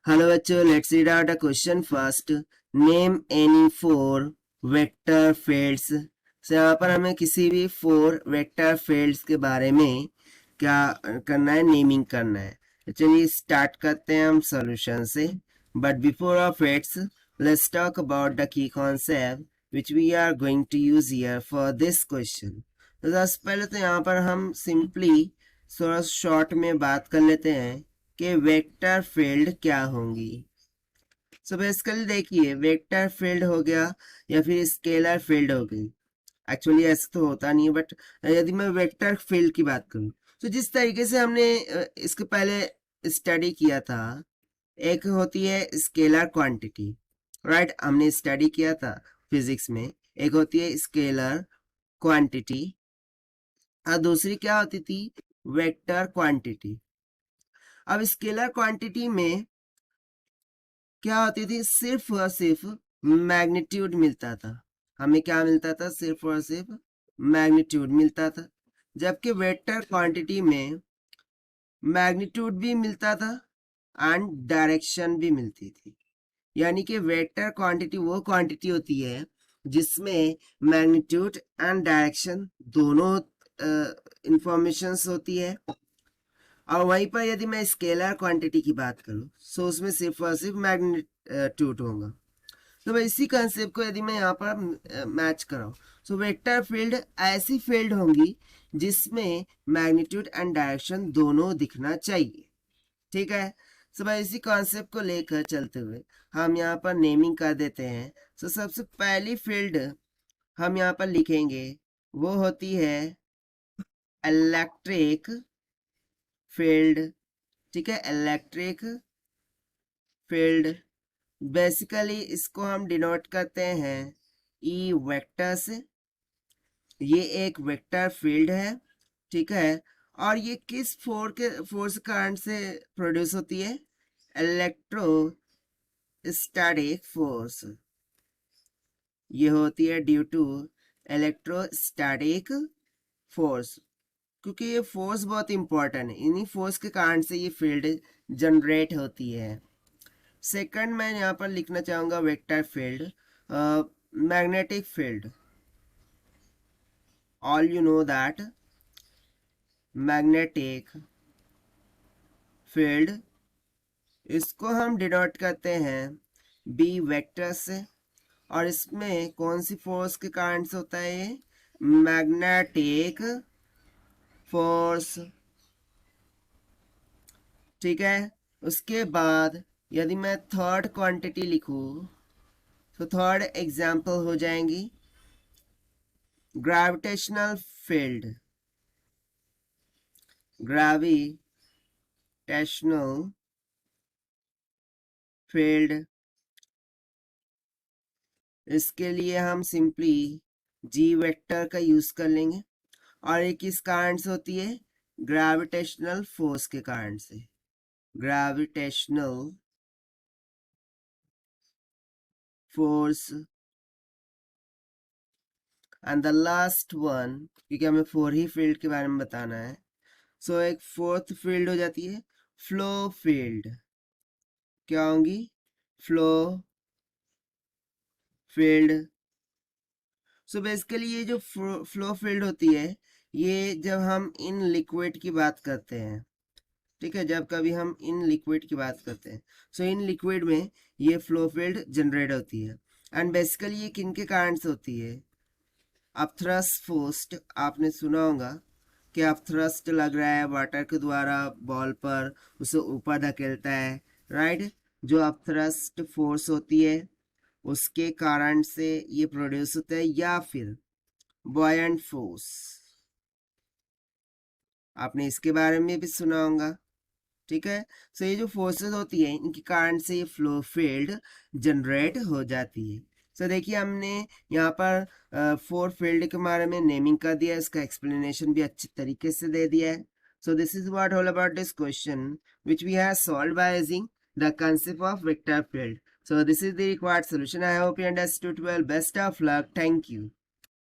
Hello बच्चों, let's read out a question first. Name any four vector fields. से यहाँ पर हमें किसी भी फोर वेक्टर फील्ड्स के बारे में क्या करना है, नेमिंग करना है। तो चलिए स्टार्ट करते हैं हम सॉल्यूशन से। But before of it's let's talk about the key concept which we are going to use here for this question. तो सबसे पहले तो यहाँ पर हम सिंपली थोड़ा शॉर्ट में बात कर लेते हैं कि वेक्टर फील्ड क्या होंगी। सो बेसिकली देखिए, वेक्टर फील्ड हो गया या फिर स्केलर फील्ड हो गई। एक्चुअली ऐसा तो होता नहीं है, बट यदि मैं वेक्टर फील्ड की बात करूं तो जिस तरीके से हमने इसके पहले स्टडी किया था, एक होती है स्केलर क्वांटिटी, राइट। हमने स्टडी किया था फिजिक्स में। एक होती है स्केलर क्वांटिटी और दूसरी क्या होती थी, वेक्टर क्वांटिटी। अब स्केलर क्वांटिटी में क्या होती थी, सिर्फ और सिर्फ मैग्नीट्यूड मिलता था। हमें क्या मिलता था, सिर्फ और सिर्फ मैग्नीट्यूड मिलता था। जबकि वेक्टर क्वांटिटी में मैग्नीट्यूड भी मिलता था एंड डायरेक्शन भी मिलती थी। यानी कि वेक्टर क्वांटिटी वो क्वांटिटी होती है जिसमें मैग्नीट्यूड एंड डायरेक्शन दोनों इंफॉर्मेशंस होती है। और वहीं पर यदि मैं स्केलर क्वांटिटी की बात करूं तो उसमें सिर्फ और सिर्फ मैग्नीट्यूड होगा। तो मैं इसी कंसेप्ट को यदि मैं यहाँ पर मैच कराऊं, सो वेक्टर फील्ड ऐसी फील्ड होंगी जिसमें मैग्नीट्यूड एंड डायरेक्शन दोनों दिखना चाहिए। ठीक है। सो भाई इसी कॉन्सेप्ट को लेकर चलते हुए हम यहाँ पर नेमिंग कर देते हैं। सो सबसे पहली फील्ड हम यहाँ पर लिखेंगे वो होती है इलेक्ट्रिक फील्ड। ठीक है, इलेक्ट्रिक फील्ड। बेसिकली इसको हम डिनोट करते हैं ई वेक्टर से। ये एक वेक्टर फील्ड है, ठीक है। और ये किस फोर्स करंट से प्रोड्यूस होती है, इलेक्ट्रोस्टैटिक फोर्स। ये होती है ड्यू टू इलेक्ट्रोस्टैटिक फोर्स, क्योंकि ये फोर्स बहुत इंपॉर्टेंट है। इन्हीं फोर्स के कारण से ये फील्ड जनरेट होती है। सेकंड मैं यहाँ पर लिखना चाहूंगा vector field, magnetic field. All you know that magnetic field, इसको हम डिनोट करते हैं बी वेक्टर से। और इसमें कौन सी फोर्स के कारण से होता है, ये मैग्नेटिक फोर्स। ठीक है। उसके बाद यदि मैं थर्ड क्वांटिटी लिखूं तो थर्ड एग्जांपल हो जाएंगी ग्रेविटेशनल फील्ड। ग्रेविटेशनल फील्ड, इसके लिए हम सिंपली जी वेक्टर का यूज कर लेंगे। और एक किस कारण से होती है, ग्रेविटेशनल फोर्स के कारण से। Gravitational force. And the last one, क्योंकि हमें फोर ही फील्ड के बारे में बताना है, सो एक फोर्थ फील्ड हो जाती है फ्लो फील्ड। क्या होंगी, फ्लो फील्ड। सो बेसिकली ये जो फ्लो फील्ड होती है, ये जब हम इन लिक्विड की बात करते हैं, ठीक है, जब कभी हम इन लिक्विड की बात करते हैं, सो इन लिक्विड में ये फ्लो फील्ड जनरेट होती है। एंड बेसिकली ये किन के कारण से होती है, अपथ्रस्ट फोर्स। आपने सुना होगा कि अपथ्रस्ट लग रहा है वाटर के द्वारा बॉल पर, उसे ऊपर धकेलता है, राइट। जो अपथ्रस्ट फोर्स होती है उसके कारण से ये प्रोड्यूस होता है, या फिर बॉयंट फोर्स, आपने इसके बारे में भी सुना होगा। ठीक है। सो ये जो फोर्सेस होती है इनके कारण से ये फ्लो फील्ड जनरेट हो जाती है। सो देखिए हमने यहाँ पर फोर फील्ड के बारे में नेमिंग कर दिया, इसका एक्सप्लेनेशन भी अच्छे तरीके से दे दिया है। So this is what all about this question which we have solved by using the concept of vector field. So this is the required solution. I hope you understood well. Best of luck. Thank you.